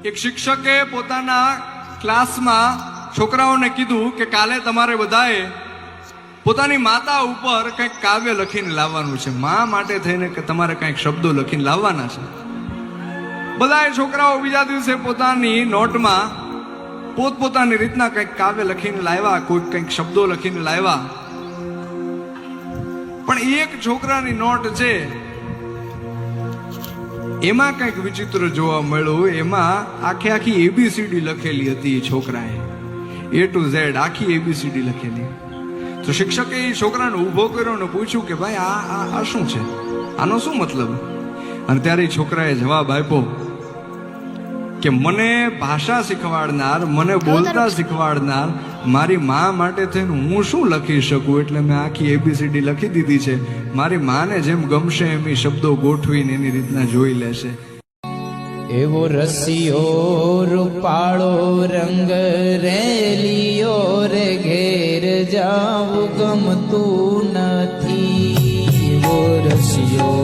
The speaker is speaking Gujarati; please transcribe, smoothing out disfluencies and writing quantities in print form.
એક શિક્ષકે પોતાના ક્લાસમાં છોકરાઓને કીધું કે કાલે તમારે બધાએ પોતાની માતા ઉપર કંઈક કાવ્ય લખીને લાવવાનું છે, મા માટે થઈને કે તમારે કંઈક શબ્દો લખીને લાવવાના છે. બધાએ છોકરાઓ બીજા દિવસે પોતાની નોટમાં પોતપોતાની રીતના કંઈક કાવ્ય લખીને લાવ્યા, કોઈ કંઈક શબ્દો લખીને લાવ્યા. પણ એક છોકરાની નોટ છે એમાં કંઈક વિચિત્ર જોવા મળ્યું. એમાં આખી એબીસીડી લખેલી હતી. છોકરાએ A to Z આખી એબીસીડી લખેલી. તો શિક્ષકે એ છોકરાને ઊભો કર્યો અને પૂછ્યું કે ભાઈ આ શું છે, આનો શું મતલબ? અને ત્યારે છોકરાએ જવાબ આપ્યો કે મને ભાષા શીખવાડનાર, મને બોલતા શીખવાડનાર મારી મા માટે થઈને હું શું લખી શકું, એટલે મેં આખી એબીસીડી લખી દીધી છે. મારી માને જેમ ગમશે એમ એ શબ્દો ગોઠવીને એની રીતના જોઈ લેશે. એવો રસિયો રૂપાળો રંગ રેલિયો રે ઘેર જાવું ગમતું નથી. એવો રસિયો